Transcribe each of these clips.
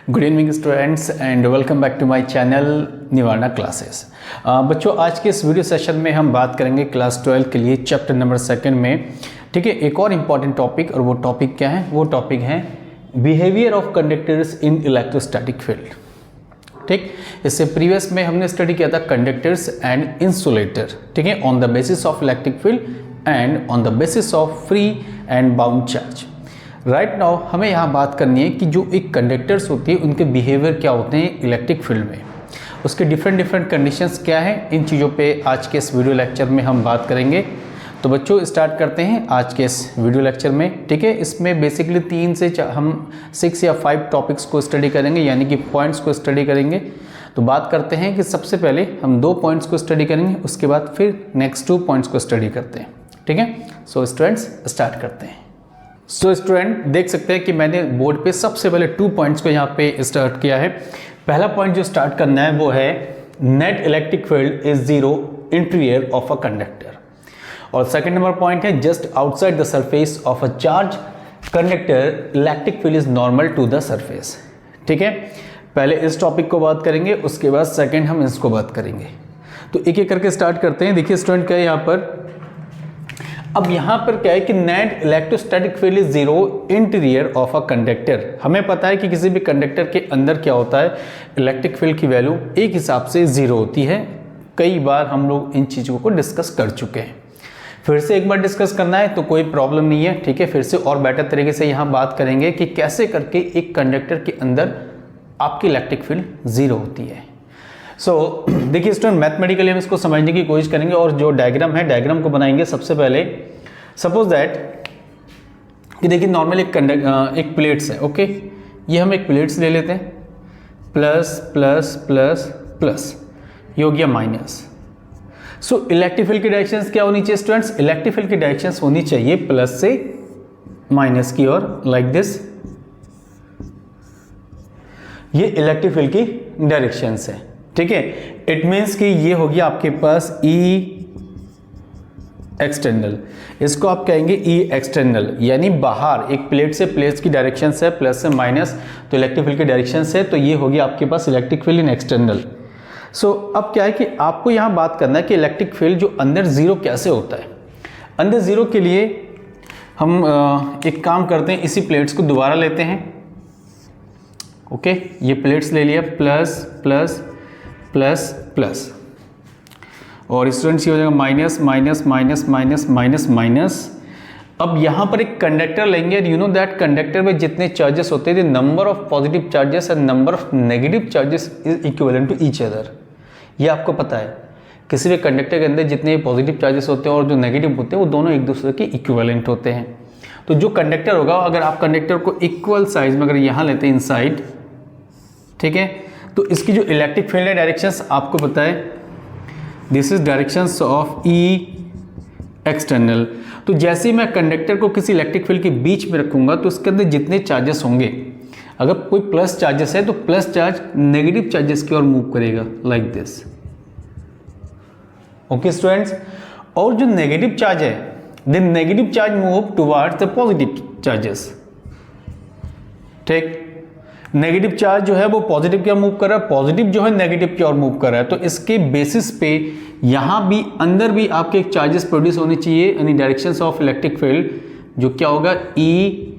Good evening students and welcome back to my channel Nivarana classes. बच्चों, आज के इस वीडियो सेशन में हम बात करेंगे क्लास 12 के लिए चैप्टर नंबर 2 में। ठीक है, एक और इम्पॉर्टेंट टॉपिक, और वो टॉपिक क्या है? वो टॉपिक है behaviour of conductors in electrostatic field. ठीक, इससे प्रीवियस में हमने स्टडी किया था कंडक्टर्स एंड इंसुलेटर। ठीक है, on the basis of electric field and on the basis of free and bound charge. Right now हमें यहाँ बात करनी है कि जो एक कंडक्टर्स होती है उनके बिहेवियर क्या होते हैं इलेक्ट्रिक फील्ड में, उसके डिफरेंट कंडीशंस क्या हैं। इन चीज़ों पे आज के इस वीडियो लेक्चर में हम बात करेंगे। तो बच्चों स्टार्ट करते हैं आज के इस वीडियो लेक्चर में। ठीक है, इसमें बेसिकली 3 से हम 6 या 5 टॉपिक्स को स्टडी करेंगे, यानी कि पॉइंट्स को स्टडी करेंगे। तो बात करते हैं कि सबसे पहले हम 2 पॉइंट्स को स्टडी करेंगे, उसके बाद फिर नेक्स्ट 2 पॉइंट्स को स्टडी करते हैं। ठीक है, सो स्टूडेंट्स स्टार्ट करते हैं। सो स्टूडेंट देख सकते हैं कि मैंने बोर्ड पे सबसे पहले 2 पॉइंट्स को यहाँ पे स्टार्ट किया है। पहला पॉइंट जो स्टार्ट करना है वो है net electric field is 0 interior of a conductor, और सेकंड नंबर पॉइंट है just outside the surface of a charge conductor electric field is normal to the surface. ठीक है, पहले इस टॉपिक को बात करेंगे, उसके बाद सेकेंड हम इसको बात करेंगे। तो एक एक करके स्टार्ट करते हैं। देखिए स्टूडेंट क्या है यहाँ पर, अब यहाँ पर क्या है कि net electrostatic field is 0 interior of a conductor. हमें पता है कि किसी भी कंडक्टर के अंदर क्या होता है, इलेक्ट्रिक फील्ड की वैल्यू एक हिसाब से 0 होती है। कई बार हम लोग इन चीज़ों को डिस्कस कर चुके हैं, फिर से एक बार डिस्कस करना है तो कोई प्रॉब्लम नहीं है। ठीक है, फिर से और बेटर तरीके से यहाँ बात करेंगे कि कैसे करके एक कंडक्टर के अंदर आपकी इलेक्ट्रिक फील्ड 0 होती है। सो देखिए स्टूडेंट, मैथमेटिकली हम इसको समझने की कोशिश करेंगे, और जो डायग्राम है डायग्राम को बनाएंगे। सबसे पहले सपोज दैट कि देखिए नॉर्मल एक प्लेट्स है। ओके, ये हम एक प्लेट्स ले लेते हैं, प्लस प्लस प्लस प्लस, ये हो गया माइनस। सो इलेक्ट्रिक फील्ड की डायरेक्शंस क्या होनी चाहिए स्टूडेंट्स? इलेक्ट्रिक फील्ड की डायरेक्शंस होनी चाहिए प्लस से माइनस की ओर, लाइक दिस। ये इलेक्ट्रिक फील्ड की डायरेक्शंस है। ठीक है, इट मीन्स कि ये होगी आपके पास ई एक्सटर्नल, इसको आप कहेंगे ई एक्सटर्नल, यानी बाहर एक प्लेट से प्लेट्स की डायरेक्शंस है प्लस से माइनस, तो इलेक्ट्रिक फील्ड की डायरेक्शंस है, तो ये होगी आपके पास इलेक्ट्रिक फील्ड इन एक्सटर्नल। सो अब क्या है कि आपको यहाँ बात करना है कि इलेक्ट्रिक फील्ड जो अंदर 0 कैसे होता है। अंदर 0 के लिए हम एक काम करते हैं, इसी प्लेट्स को दोबारा लेते हैं। ओके, ये प्लेट्स ले लिया, प्लस प्लस प्लस प्लस, और स्टूडेंट्स ये हो जाएगा minus minus minus minus minus minus. अब यहाँ पर एक कंडक्टर लेंगे, यू नो दैट कंडक्टर में जितने चार्जेस होते हैं, number of positive charges and number of negative charges is equivalent to each other. ये आपको पता है, किसी भी कंडक्टर के अंदर जितने पॉजिटिव चार्जेस होते हैं और जो नेगेटिव होते हैं वो दोनों एक दूसरे के इक्विवेलेंट होते हैं। तो जो कंडक्टर होगा, अगर आप कंडक्टर को इक्वल साइज में अगर यहाँ लेते हैं इनसाइड, ठीक है, तो इसकी जो इलेक्ट्रिक फील्ड है डायरेक्शंस आपको पता है, this is directions of E external. तो जैसे ही मैं कंडक्टर को किसी इलेक्ट्रिक फील्ड के बीच में रखूंगा तो उसके अंदर जितने चार्जेस होंगे, अगर कोई प्लस चार्जेस है तो प्लस चार्ज नेगेटिव चार्जेस की ओर मूव करेगा, लाइक दिस। ओके स्टूडेंट्स, और जो नेगेटिव चार्ज है, the negative charge move towards the positive charges. ठीक, नेगेटिव चार्ज जो है वो पॉजिटिव की ओर मूव कर रहा है, पॉजिटिव जो है नेगेटिव की ओर मूव कर रहा है। तो इसके बेसिस पे यहाँ भी अंदर भी आपके एक चार्जेस प्रोड्यूस होने चाहिए, यानी डायरेक्शंस ऑफ इलेक्ट्रिक फील्ड जो क्या होगा, ई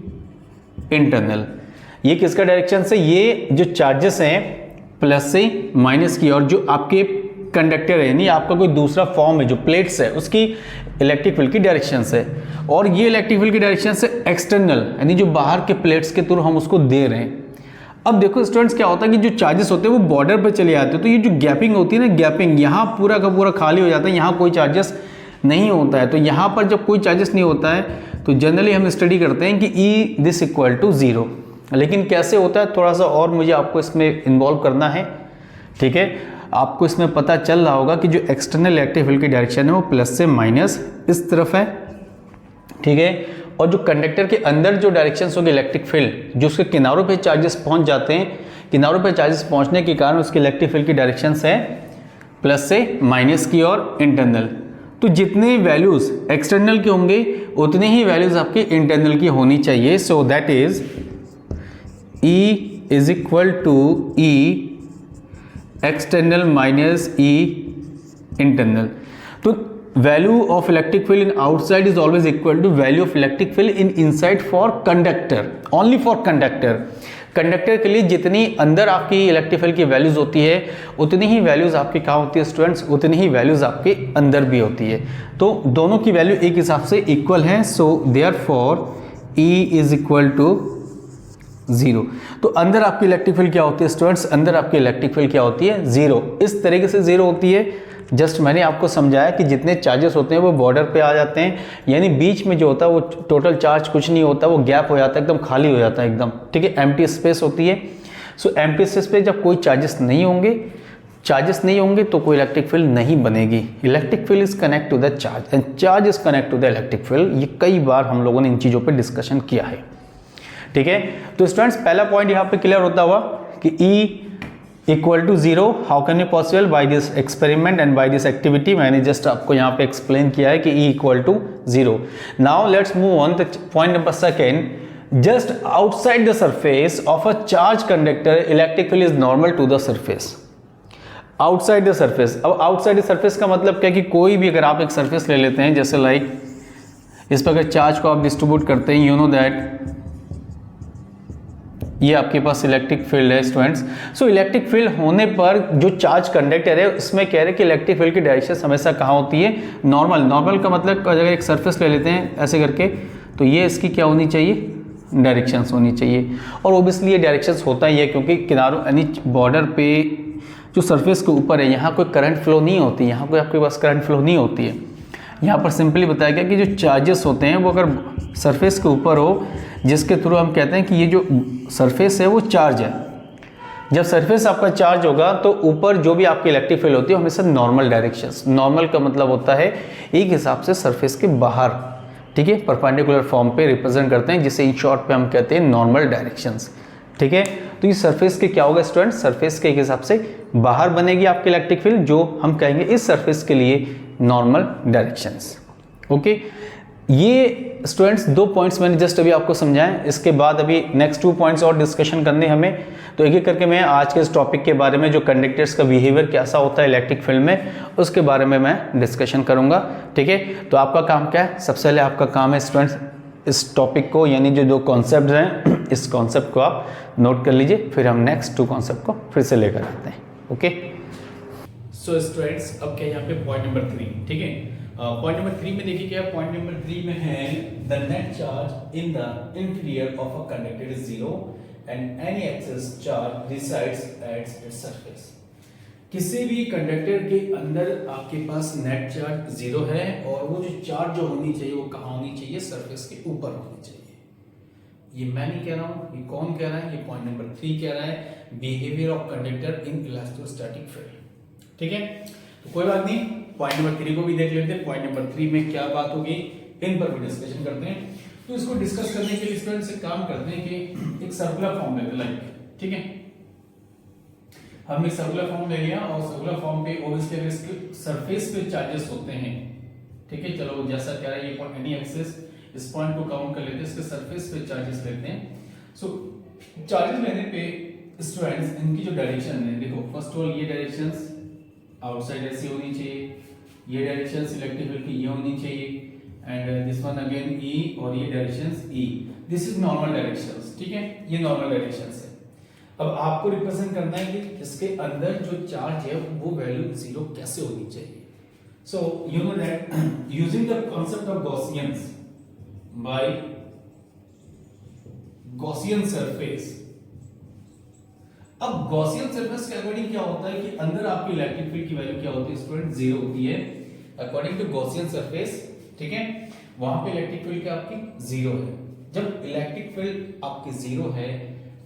इंटरनल। ये किसका डायरेक्शन है? ये जो चार्जेस हैं प्लस से माइनस की, और जो आपके कंडक्टर है, यानी आपका कोई दूसरा फॉर्म है जो प्लेट्स है, उसकी इलेक्ट्रिक फील्ड की डायरेक्शंस है। और ये इलेक्ट्रिक फील्ड की डायरेक्शंस है एक्सटर्नल, यानी जो बाहर के प्लेट्स के थ्रू हम उसको दे रहे हैं। अब देखो स्टूडेंट्स क्या होता है कि जो चार्जेस होते हैं वो बॉर्डर पर चले जाते हैं, तो ये जो गैपिंग होती है ना, गैपिंग, यहाँ पूरा का पूरा खाली हो जाता है, यहाँ कोई चार्जेस नहीं होता है। तो यहाँ पर जब कोई चार्जेस नहीं होता है तो जनरली हम स्टडी करते हैं कि ई दिस इक्वल टू 0। लेकिन कैसे होता है, थोड़ा सा और मुझे आपको इसमें इन्वॉल्व करना है। ठीक है, आपको इसमें पता चल रहा होगा कि जो एक्सटर्नल इलेक्ट्रिक फील्ड की डायरेक्शन है वो प्लस से माइनस इस तरफ है। ठीक है, और जो कंडक्टर के अंदर जो डायरेक्शंस होगी इलेक्ट्रिक फील्ड, जो उसके किनारों पे चार्जेस पहुंच जाते हैं, किनारों पे चार्जेस पहुंचने के कारण उसकी इलेक्ट्रिक फील्ड की डायरेक्शंस है प्लस से माइनस की और इंटरनल। तो जितने वैल्यूज एक्सटर्नल के होंगे उतने ही वैल्यूज आपके इंटरनल की होनी चाहिए। So that is E is equal to E external minus E internal. तो value of electric field in outside is always equal to value of electric field in inside for conductor, only for conductor. Conductor के लिए जितनी अंदर आपकी electric field की values होती है उतनी ही वैल्यूज आपकी कहाँ होती है स्टूडेंट्स, उतनी ही वैल्यूज आपके अंदर भी होती है। तो दोनों की वैल्यू एक हिसाब से इक्वल है, so therefore E is equal to 0। तो अंदर आपकी इलेक्ट्रिक फील्ड क्या होती है स्टूडेंट्स, अंदर आपकी इलेक्ट्रिक फील्ड क्या होती है 0। इस तरीके से 0 होती है। जस्ट मैंने आपको समझाया कि जितने चार्जेस होते हैं वो बॉर्डर पे आ जाते हैं, यानी बीच में जो होता है वो टोटल चार्ज कुछ नहीं होता, वो गैप हो जाता है, एकदम खाली हो जाता है एकदम, ठीक है, एम्प्टी स्पेस होती है। सो एम्प्टी स्पेस पे जब कोई चार्जेस नहीं होंगे तो कोई इलेक्ट्रिक फील्ड नहीं बनेगी। Electric field is connect to the charge and charge is connect to the electric field. ये कई बार हम लोगों ने इन चीज़ों पर डिस्कशन किया है, ठीक है। तो स्टूडेंट्स पहला पॉइंट यहाँ पे क्लियर होता हुआ कि E equal to 0 how can be possible by this experiment and by this activity. मैंने जस्ट आपको यहाँ पे एक्सप्लेन किया है कि E equal to 0। Now let's move on the point number second. Just outside the surface of a charge conductor electric field is normal to the surface. Outside the surface, अब outside the surface का मतलब क्या कि कोई भी अगर आप एक सरफेस ले लेते हैं, जैसे लाइक इस पर अगर चार्ज को आप डिस्ट्रीब्यूट करते हैं, यू नो दैट ये आपके पास इलेक्ट्रिक फील्ड है स्टूडेंट्स। सो इलेक्ट्रिक फील्ड होने पर जो चार्ज कंडक्टर है उसमें कह रहे हैं कि इलेक्ट्रिक फील्ड की डायरेक्शन हमेशा कहाँ होती है, नॉर्मल। नॉर्मल का मतलब अगर एक सरफेस ले लेते हैं ऐसे करके, तो ये इसकी क्या होनी चाहिए, डायरेक्शंस होनी चाहिए। और ओबियसली ये डायरेक्शंस होता ही है क्योंकि किनारों यानी बॉर्डर पे जो सरफेस के ऊपर है यहाँ कोई करंट फ्लो नहीं होती, यहाँ कोई आपके पास करंट फ्लो नहीं होती है। यहाँ पर सिंपली बताया गया कि जो चार्जेस होते हैं वो अगर सरफेस के ऊपर हो, जिसके थ्रू हम कहते हैं कि ये जो सरफेस है वो चार्ज है। जब सरफेस आपका चार्ज होगा तो ऊपर जो भी आपकी इलेक्ट्रिक फील्ड होती है हमेशा नॉर्मल डायरेक्शंस। नॉर्मल का मतलब होता है एक हिसाब से सरफेस के बाहर, ठीक है, परपेंडिकुलर फॉर्म पे रिप्रेजेंट करते हैं, जिसे इन शॉर्ट पे हम कहते हैं नॉर्मल डायरेक्शंस, ठीक है। तो ये सरफेस के क्या होगा स्टूडेंट, सरफेस के एक हिसाब से बाहर बनेगी आपकी इलेक्ट्रिक फील्ड, जो हम कहेंगे इस सरफेस के लिए नॉर्मल डायरेक्शंस। ओके, ये स्टूडेंट्स 2 पॉइंट्स मैंने जस्ट अभी आपको समझाएं। इसके बाद अभी नेक्स्ट 2 पॉइंट्स और डिस्कशन करने हमें, तो एक एक करके मैं आज के इस टॉपिक के बारे में जो कंडक्टर्स का बिहेवियर कैसा होता है इलेक्ट्रिक फील्ड में उसके बारे में मैं डिस्कशन करूंगा, ठीक है। तो आपका काम क्या है, सबसे पहले आपका काम है स्टूडेंट्स इस टॉपिक को, यानी जो 2 कॉन्सेप्ट हैं इस कॉन्सेप्ट को आप नोट कर लीजिए, फिर हम नेक्स्ट 2 कॉन्सेप्ट को फिर से लेकर आते हैं। ओके, सो स्टूडेंट्स अब क्या यहाँ पे पॉइंट नंबर 3, ठीक है। पॉइंट नंबर 3 में देखिए क्या, पॉइंट नंबर 3 में है the net charge in the interior of a conductor is 0 and any excess charge resides at its surface. किसी भी कंडक्टर के अंदर आपके पास नेट चार्ज 0 है और वो जो चार्ज जो होनी चाहिए वो कहाँ होनी चाहिए, सरफेस के ऊपर होनी चाहिए। ये मैं नहीं कह रहा हूँ, ये कौन कह रहा है, ये पॉइंट नंबर 3 कह रहा है, behaviour of conductor in electrostatic field, ठीक है। तो कोई बात नहीं, पॉइंट नंबर 3 को भी देख लेते हैं, पॉइंट नंबर 3 में क्या बात होगी इन पर भी डिस्कशन करते हैं। तो इसको डिस्कस करने के लिए स्टूडेंट्स से काम करते हैं कि एक सर्कुलर फॉर्म लेते हैं लाइक, ठीक है। हमने सर्कुलर फॉर्म ले लिया और सर्कुलर फॉर्म पे ऑब्वियसली अगर इसके सरफेस पे चार्जेस होते हैं, ठीक है, चलो जैसा कह रहा है ये पॉइंट एनी एक्सिस, इस पॉइंट को काउंट कर लेते हैं, इसके सरफेस पे चार्जेस लेते हैं। सो चार्जेस लेने पे स्टूडेंट्स इनकी जो डायरेक्शन है, देखो फर्स्ट ऑफ ऑल ये डायरेक्शंस आउटसाइड ऐसी होनी चाहिए, ये डायरेक्शंस इलेक्ट्रिक फील्ड की ये होनी चाहिए and this one again E और ये directions E, this is normal directions, ठीक है, ये नॉर्मल डायरेक्शंस है। अब आपको रिप्रेजेंट करना है कि इसके अंदर जो चार्ज है वो वैल्यू 0 कैसे होनी चाहिए। So you know that using the concept of Gaussians by Gaussian surface. अब गॉसियन सरफेस के अकॉर्डिंग क्या होता है कि अंदर आपकी इलेक्ट्रिक फील्ड की वैल्यू क्या होती है स्टूडेंट, 0 होती है अकॉर्डिंग टू गॉसियन सरफेस, ठीक है। वहां पे इलेक्ट्रिक फील्ड क्या आपकी 0 है। जब इलेक्ट्रिक फील्ड आपकी 0 है,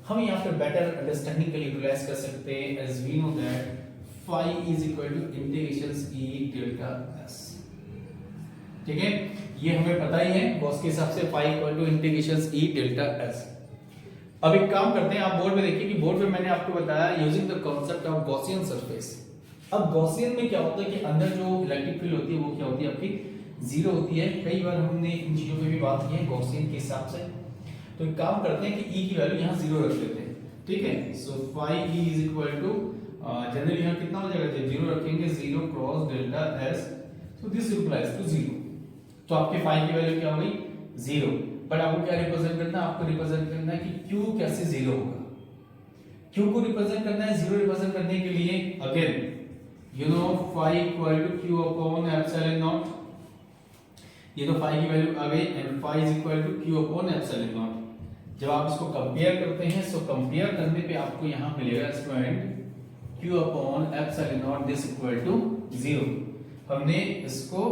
हम यहाँ पे बेटर अंडरस्टैंडिंग के लिए यूटिलाइज कर सकते हैं as we know that phi is equal to integrations E delta S, ठीक है, ये हमें पता ही है, गॉस के हिसाब से phi equal to integrations E delta S। अब एक काम करते हैं, आप बोर्ड में देखिए कि बोर्ड पे मैंने आपको बताया using the concept of Gaussian surface. अब गॉसियन में क्या होता है कि अंदर जो इलेक्ट्रिक फील्ड होती है वो क्या होती है आपकी 0 होती है। कई बार हमने इन चीजों पे भी बात की है गॉसियन के हिसाब से। तो एक काम करते हैं कि E की वैल्यू यहाँ 0 रख लेते हैं। ठीक है। So phi E is equal to generally यहाँ कितना हो जाएगा, जब जीरो रखेंगे zero cross delta S, so this replies to zero. तो आपके फाई की वैल्यू क्या हुई, जीरो। बट आपको क्या रिप्रेजेंट करना है, आपको रिप्रेजेंट करना है कि क्यू कैसे जीरो होगा। क्यू को रिप्रेजेंट करना है, जीरो रिप्रेजेंट करने के लिए again you know phi equal to Q upon epsilon naught. ये तो फाई की वैल्यू आ गई and phi is equal to Q upon epsilon naught. जब आप इसको कंपेयर करते हैं, सो कंपेयर करने पे आपको यहाँ मिलेगा student Q upon epsilon naught this equal to zero. हमने इसको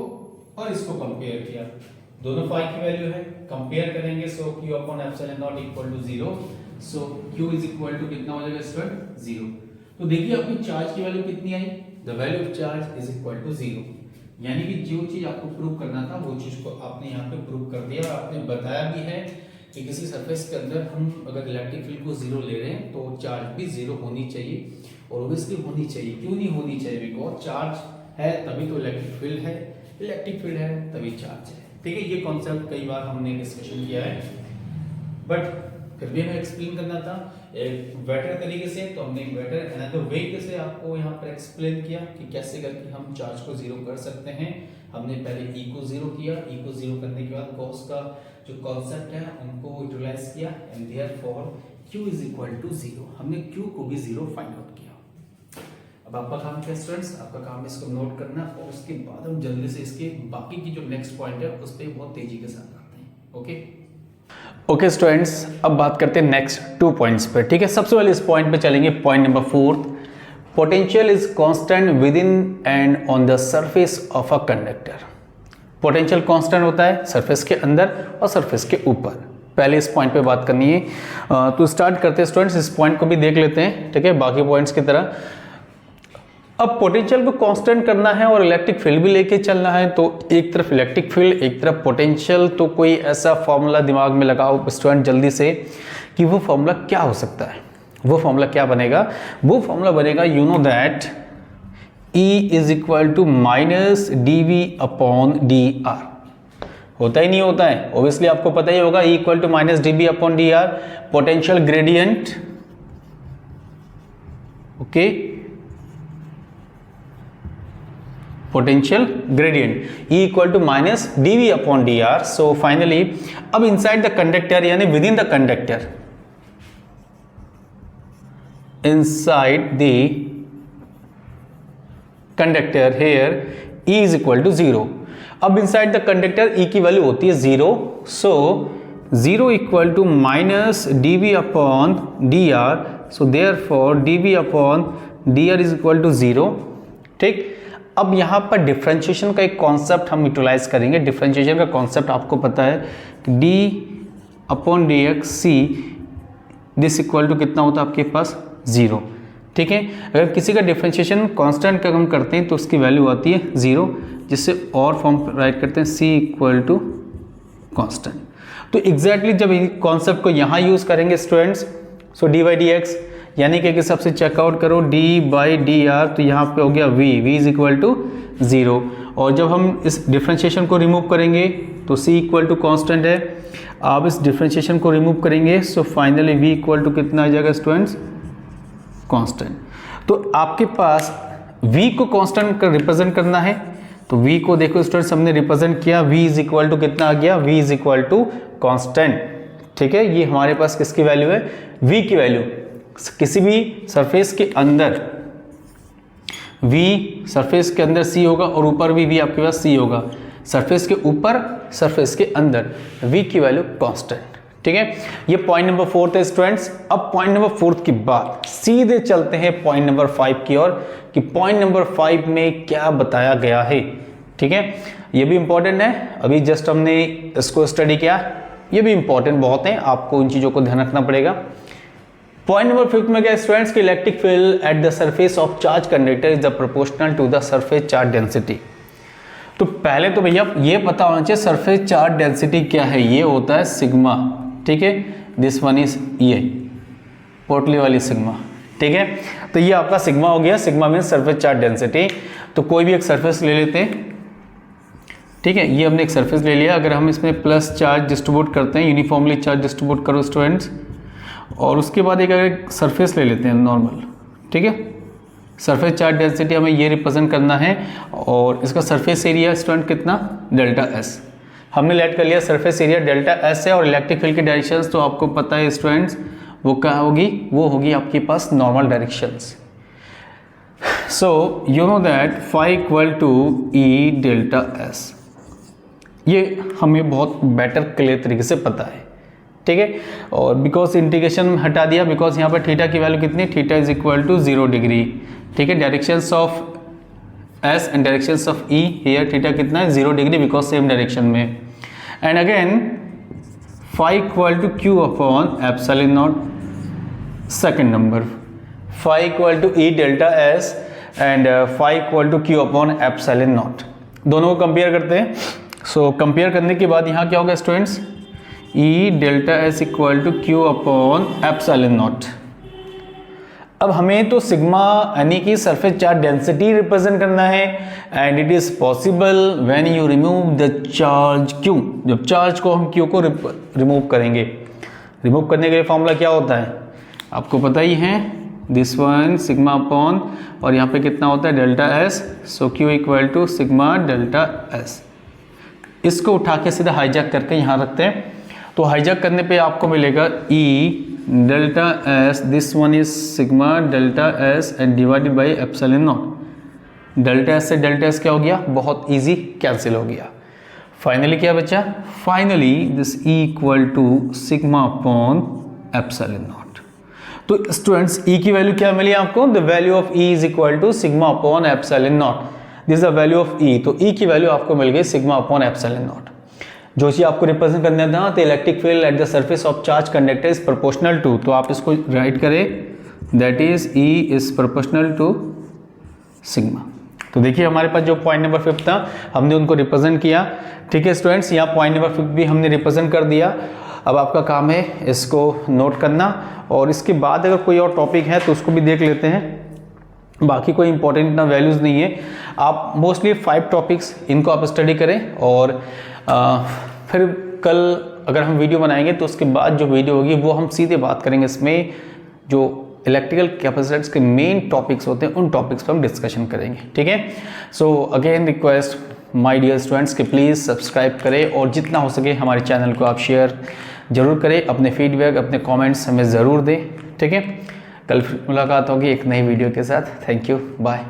और इसको कंपेयर किया, दोनों फाई की वैल्यू है, कंपेयर करेंगे so Q upon epsilon naught equal to zero. So Q is equal to कितना हो जाएगा स्टूडेंट, जीरो। तो देखिए अपनी चार्ज की वैल्यू कितनी आई, the value of charge is equal to zero. यानी कि जो चीज आपको प्रूव करना था वो चीज को आपने यहाँ पे प्रूव कर दिया। और आपने बताया भी है कि किसी सरफेस के अंदर हम अगर इलेक्ट्रिक फील्ड को जीरो ले रहे हैं तो चार्ज भी जीरो होनी चाहिए, और ऑब्वियसली होनी चाहिए। क्यों नहीं होनी चाहिए, बिकॉज चार्ज है तभी तो इलेक्ट्रिक फील्ड है, इलेक्ट्रिक फील्ड है तभी चार्ज है। ठीक है, ये कॉन्सेप्ट कई बार हमने डिस्कशन किया है, बट फिर भी हमें एक्सप्लेन करना था एक बेटर तरीके से। तो हमने एक बेटर अनदर वे से आपको यहाँ पर एक्सप्लेन किया कि कैसे करके हम चार्ज को जीरो कर सकते हैं। हमने पहले ई को जीरो किया, ई को जीरो करने के बाद गॉस का जो कॉन्सेप्ट है उनको यूटिलाइज किया and therefore Q is equal to zero. हमने Q को भी जीरो फाइंड आउट किया। अब आपका काम क्या स्टूडेंट्स, आपका काम इसको नोट करना और उसके बाद हम जल्दी से इसके बाकी की जो नेक्स्ट पॉइंट है उस पर बहुत तेजी के साथ आते हैं। ओके स्टूडेंट्स, अब बात करते हैं नेक्स्ट 2 पॉइंट्स पे। ठीक है, सबसे पहले इस पॉइंट पे चलेंगे, point number 4, potential is constant with in and on the surface of a conductor. Potential constant होता है सरफेस के अंदर और सरफेस के ऊपर। पहले इस पॉइंट पे बात करनी है, तो स्टार्ट करते हैं स्टूडेंट्स, इस पॉइंट को भी देख लेते हैं। ठीक है, बाकी पॉइंट्स की तरह अब पोटेंशियल को कांस्टेंट करना है और इलेक्ट्रिक फील्ड भी लेके चलना है, तो एक तरफ इलेक्ट्रिक फील्ड एक तरफ पोटेंशियल। तो कोई ऐसा फॉर्मूला दिमाग में लगाओ स्टूडेंट जल्दी से कि वो फॉर्मूला क्या हो सकता है। वो फॉर्मूला क्या बनेगा, वो फॉर्मूला बनेगा you know that E is equal to minus D V upon D R. होता ही नहीं होता है, ऑब्वियसली आपको पता ही होगा, E equal to minus D B upon D R potential gradient. Okay, potential gradient E equal to minus D V upon D R. So finally अब इनसाइड द कंडक्टर यानी within the conductor, inside the conductor here E is equal to zero. अब inside the conductor E की value होती है zero. So zero equal to minus D V upon D R. So therefore D V upon D R is equal to zero. ठीक, अब यहाँ पर differentiation का एक कॉन्सेप्ट हम यूटिलाइज करेंगे। डिफरेंशिएशन का कॉन्सेप्ट आपको पता है कि D upon D X C this equal to कितना होता है आपके पास, जीरो। ठीक है, अगर किसी का डिफरेंशिएशन कांस्टेंट का हम करते हैं तो उसकी वैल्यू आती है जीरो, जिससे और फॉर्म राइट करते हैं सी इक्वल टू कांस्टेंट। तो एग्जैक्टली जब कॉन्सेप्ट को यहाँ यूज करेंगे students, so D by D x यानी कि सबसे चेकआउट करो d बाई डी आर, तो यहाँ पे हो गया v is equal to zero. और जब हम इस डिफ्रेंशिएशन को रिमूव करेंगे तो c इक्वल टू कॉन्स्टेंट है, आप इस डिफ्रेंशिएशन को रिमूव करेंगे so finally v equal to कितना आ जाएगा स्टूडेंट्स, कांस्टेंट। तो आपके पास v को कांस्टेंट का रिप्रेजेंट करना है, तो v को देखो स्टूडेंट्स हमने रिप्रेजेंट किया, v इज इक्वल टू कितना आ गया, v is equal to constant. ठीक है, ये हमारे पास किसकी वैल्यू है, v की वैल्यू। किसी भी सरफेस के अंदर v सरफेस के अंदर c होगा और ऊपर भी v आपके पास c होगा, सरफेस के ऊपर सरफेस के अंदर v की वैल्यू कांस्टेंट। ठीक है, ये पॉइंट नंबर 4 थे स्टूडेंट्स। अब पॉइंट नंबर 4 के बाद सीधे चलते हैं पॉइंट नंबर 5 की ओर कि पॉइंट नंबर 5 में क्या बताया गया है। ठीक है, ये भी इंपॉर्टेंट है, अभी जस्ट हमने इसको स्टडी किया, ये भी इंपॉर्टेंट बहुत है, आपको इन चीजों को ध्यान रखना पड़ेगा। पॉइंट नंबर 5 में क्या स्टूडेंट्स की electric field at the surface of charge conductor is the proportional to the surface charge density. तो पहले तो भैया ये पता होना चाहिए सरफेस चार्ज डेंसिटी क्या है, ये होता है सिग्मा। ठीक है, दिस वन इज ये पोटली वाली सिग्मा। ठीक है, तो ये आपका सिग्मा हो गया, sigma mean surface charge density. तो कोई भी एक सरफेस ले लेते हैं। ठीक है, ये हमने एक सरफेस ले लिया, अगर हम इसमें प्लस चार्ज डिस्ट्रीब्यूट करते हैं, यूनिफॉर्मली चार्ज डिस्ट्रीब्यूट करो स्टूडेंट्स, और उसके बाद एक अगर सरफेस ले लेते हैं नॉर्मल, ठीक है, सरफेस चार्ज डेंसिटी हमें ये रिप्रेजेंट करना है और इसका सरफेस एरिया स्टूडेंट कितना, डेल्टा एस। हमने लेट कर लिया सरफेस एरिया डेल्टा एस है, और इलेक्ट्रिक फील्ड की डायरेक्शंस तो आपको पता है स्टूडेंट्स, वो क्या होगी, वो होगी आपके पास normal directions. So you know that phi equal to E delta S, ये हमें बहुत बेटर क्लियर तरीके से पता है, ठीक है। और बिकॉज इंटीग्रेशन हटा दिया, बिकॉज यहाँ पर थीटा की वैल्यू कितनी, theta is equal to 0 degree, ठीक है। Directions of S and directions of E, here theta कितना है, 0 डिग्री, बिकॉज सेम डायरेक्शन में। And again phi equal to Q upon epsilon naught, second number, phi equal to E delta S and phi equal to Q upon epsilon naught, दोनों को compare करते हैं। So compare करने के बाद यहाँ क्या होगा students, E delta S equal to Q upon epsilon naught. अब हमें तो सिग्मा यानी कि सरफेस चार्ज डेंसिटी रिप्रेजेंट करना है, and it is possible when you remove the charge Q, जब चार्ज को हम क्यू को रिमूव करेंगे। रिमूव करने के लिए फॉर्मूला क्या होता है, आपको पता ही है, दिस वन सिग्मा अपॉन, और यहाँ पे कितना होता है delta S, so Q equal to sigma delta S. इसको उठा के सीधा हाईजैक करके यहाँ रखते हैं, तो हाईजैक करने पे आपको मिलेगा ई delta S, this one is sigma delta S and divided by epsilon not. Delta S से डेल्टा एस क्या हो गया, बहुत इजी कैंसिल हो गया। फाइनली क्या बचा, finally this E equal to sigma upon epsilon naught. तो स्टूडेंट्स ई की वैल्यू क्या मिली आपको, the value of E is equal to sigma upon epsilon naught, this is the value of E. तो ई की value आपको मिल गई sigma upon epsilon not. जो चीज़ आपको रिप्रेजेंट करना था, तो electric field at the surface of charge conductor is proportional to, तो आप इसको राइट करें, that is E is proportional to sigma. तो देखिए हमारे पास जो पॉइंट नंबर 5 था, हमने उनको रिप्रेजेंट किया, ठीक है स्टूडेंट्स। यहाँ पॉइंट नंबर 5 भी हमने रिप्रेजेंट कर दिया। अब आपका काम है इसको नोट करना, और इसके बाद अगर कोई और टॉपिक है तो उसको भी देख लेते हैं। बाकी कोई इंपॉर्टेंट ना वैल्यूज़ नहीं है, आप मोस्टली 5 टॉपिक्स इनको आप स्टडी करें, और फिर कल अगर हम वीडियो बनाएंगे तो उसके बाद जो वीडियो होगी वो हम सीधे बात करेंगे, इसमें जो इलेक्ट्रिकल कैपेसिटर्स के मेन टॉपिक्स होते हैं उन टॉपिक्स पर हम डिस्कशन करेंगे, ठीक है। So again request my dear students कि प्लीज़ सब्सक्राइब करें, और जितना हो सके हमारे चैनल को आप शेयर ज़रूर करें, अपने फीडबैक अपने कमेंट्स हमें ज़रूर दें, ठीक है। कल मुलाकात होगी एक नई वीडियो के साथ। Thank you, bye.